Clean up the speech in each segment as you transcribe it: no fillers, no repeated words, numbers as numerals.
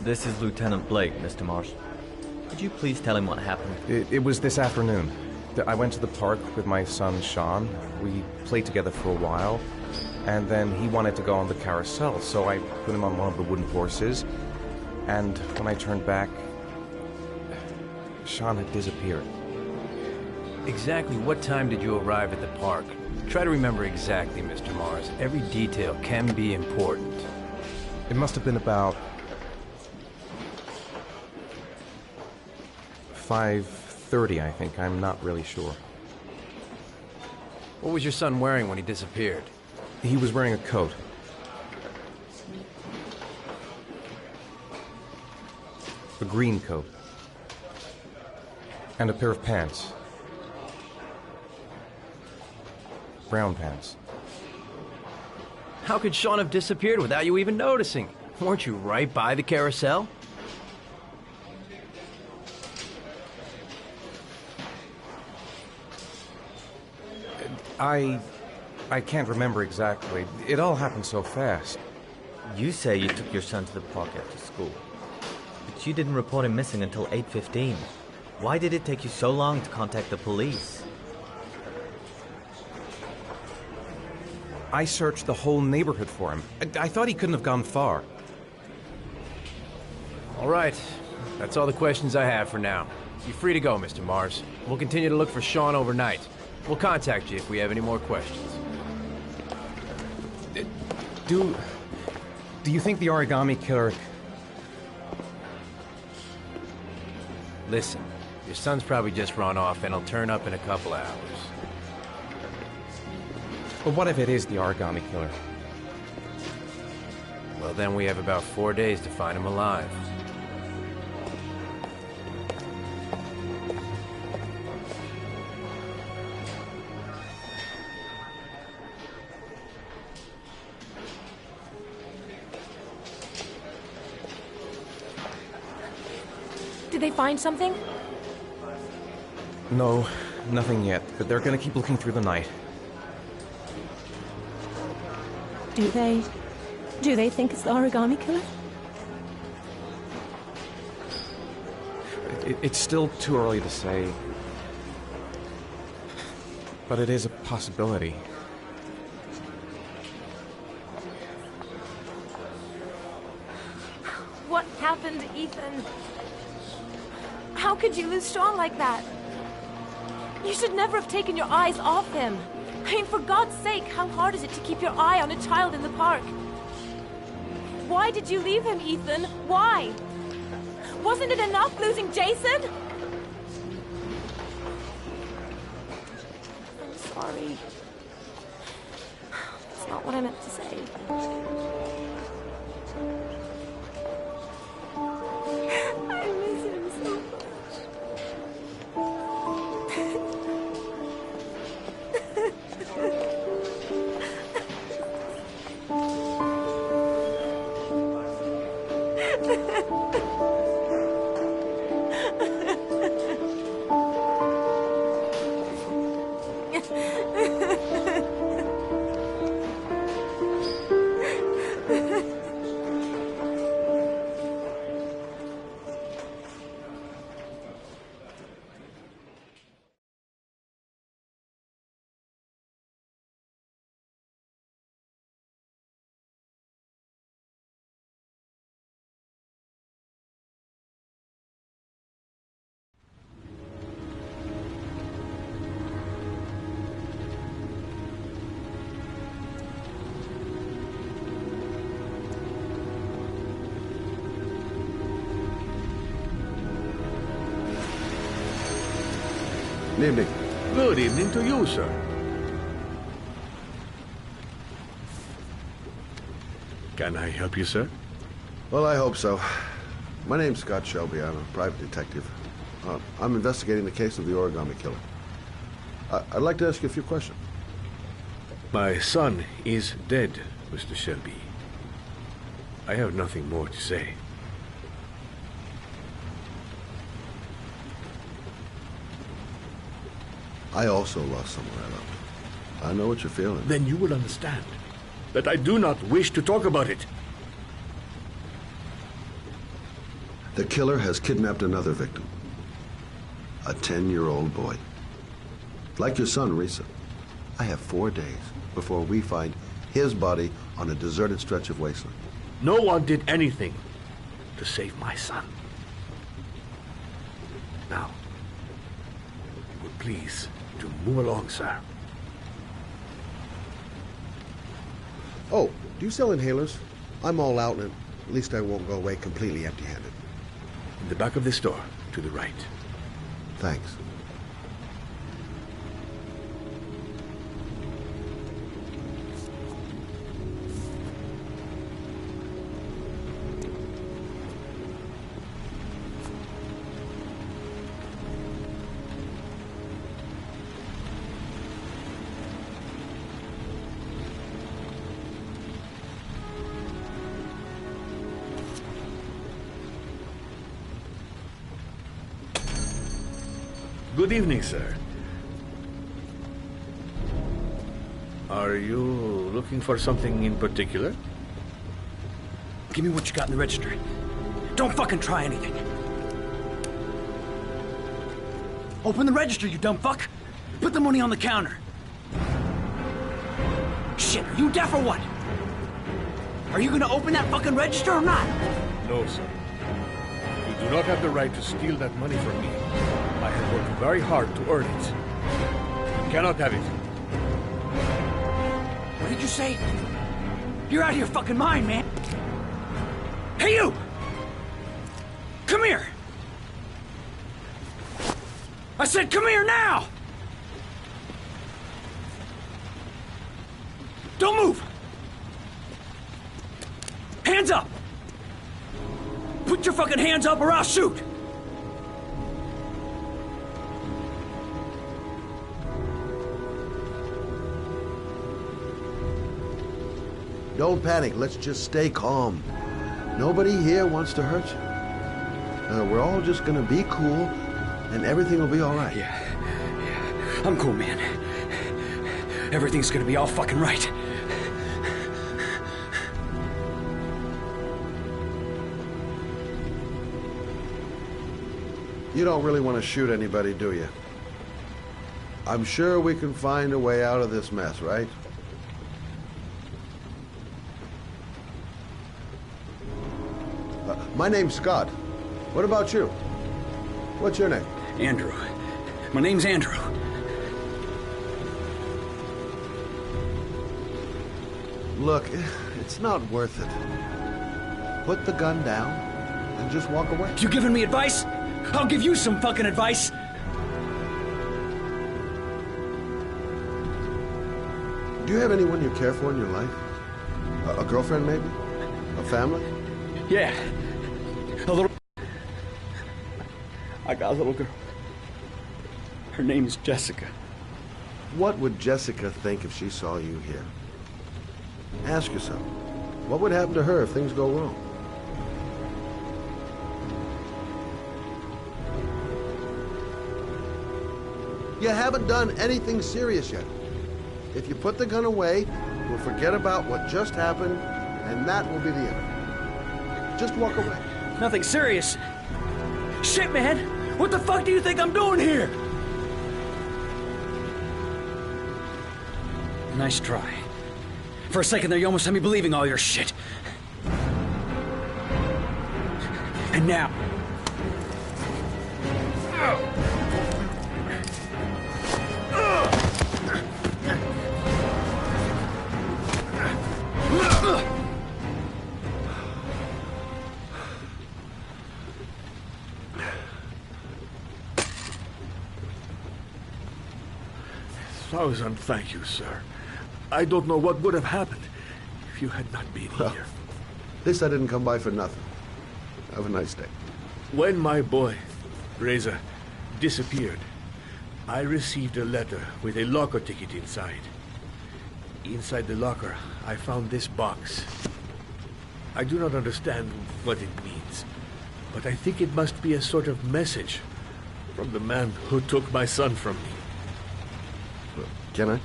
This is Lieutenant Blake, Mr. Marsh. Could you please tell him what happened? It was this afternoon. I went to the park with my son, Sean. We played together for a while, and then he wanted to go on the carousel, so I put him on one of the wooden horses, and when I turned back, Sean had disappeared. Exactly what time did you arrive at the park? Try to remember exactly, Mr. Mars. Every detail can be important. It must have been about 5:30, I think. I'm not really sure. What was your son wearing when he disappeared? He was wearing a coat. A green coat. And a pair of pants. Brown pants. How could Sean have disappeared without you even noticing? Weren't you right by the carousel? I can't remember exactly. It all happened so fast. You say you took your son to the park after school, but you didn't report him missing until 8:15. Why did it take you so long to contact the police? I searched the whole neighborhood for him. I thought he couldn't have gone far. All right. That's all the questions I have for now. You're free to go, Mr. Mars. We'll continue to look for Sean overnight. We'll contact you if we have any more questions. Do you think the origami killer... Listen, your son's probably just run off and he'll turn up in a couple hours. But what if it is the origami killer? Well, then we have about 4 days to find him alive. Did they find something? No, nothing yet, but they're gonna keep looking through the night. Do they think it's the origami killer? It's still too early to say. But it is a possibility. What happened to Ethan? How could you lose Sean like that? You should never have taken your eyes off him. I mean, for God's sake, how hard is it to keep your eye on a child in the park? Why did you leave him, Ethan? Why? Wasn't it enough losing Jason? I'm sorry. That's not what I meant to say. I miss him so much. Good evening. Good evening to you, sir. Can I help you, sir? Well, I hope so. My name's Scott Shelby. I'm a private detective. I'm investigating the case of the origami killer. I'd like to ask you a few questions. My son is dead, Mr. Shelby. I have nothing more to say. I also lost someone I love. I know what you're feeling. Then you will understand that I do not wish to talk about it. The killer has kidnapped another victim. A 10-year-old boy. Like your son, Risa. I have 4 days before we find his body on a deserted stretch of wasteland. No one did anything to save my son. Now, please, to move along, sir. Oh, do you sell inhalers? I'm all out, and at least I won't go away completely empty-handed. In the back of the store, to the right. Thanks. Good evening, sir. Are you looking for something in particular? Give me what you got in the register. Don't fucking try anything. Open the register, you dumb fuck. Put the money on the counter. Shit, are you deaf or what? Are you gonna open that fucking register or not? No, sir. You do not have the right to steal that money from me. I have worked very hard to earn it. You cannot have it. What did you say? You're out of your fucking mind, man. Hey, you! Come here! I said come here now! Don't move! Hands up! Put your fucking hands up or I'll shoot! Don't panic. Let's just stay calm. Nobody here wants to hurt you. We're all just gonna be cool, and everything will be all right. Yeah. I'm cool, man. Everything's gonna be all fucking right. You don't really want to shoot anybody, do you? I'm sure we can find a way out of this mess, right? My name's Scott. What about you? What's your name? Andrew. My name's Andrew. Look, it's not worth it. Put the gun down and just walk away. You giving me advice? I'll give you some fucking advice. Do you have anyone you care for in your life? A girlfriend, maybe? A family? Yeah. A little... I got a little girl. Her name's Jessica. What would Jessica think if she saw you here? Ask yourself, what would happen to her if things go wrong? You haven't done anything serious yet. If you put the gun away, we'll forget about what just happened, and that will be the end. Just walk away. Nothing serious. Shit, man! What the fuck do you think I'm doing here? Nice try. For a second there, you almost had me believing all your shit. And now... Thousand thank you, sir. I don't know what would have happened if you had not been here. At least I didn't come by for nothing. Have a nice day. When my boy, Reza, disappeared, I received a letter with a locker ticket inside. Inside the locker, I found this box. I do not understand what it means, but I think it must be a sort of message from the man who took my son from me. Can I?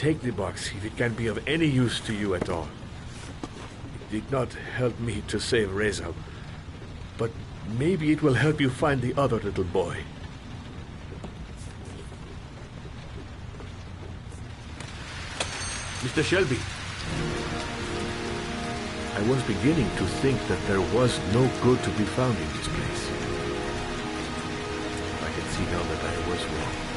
take the box if it can be of any use to you at all. It did not help me to save Reza, but maybe it will help you find the other little boy. Mr. Shelby, I was beginning to think that there was no good to be found in this place. I can see now that I was wrong.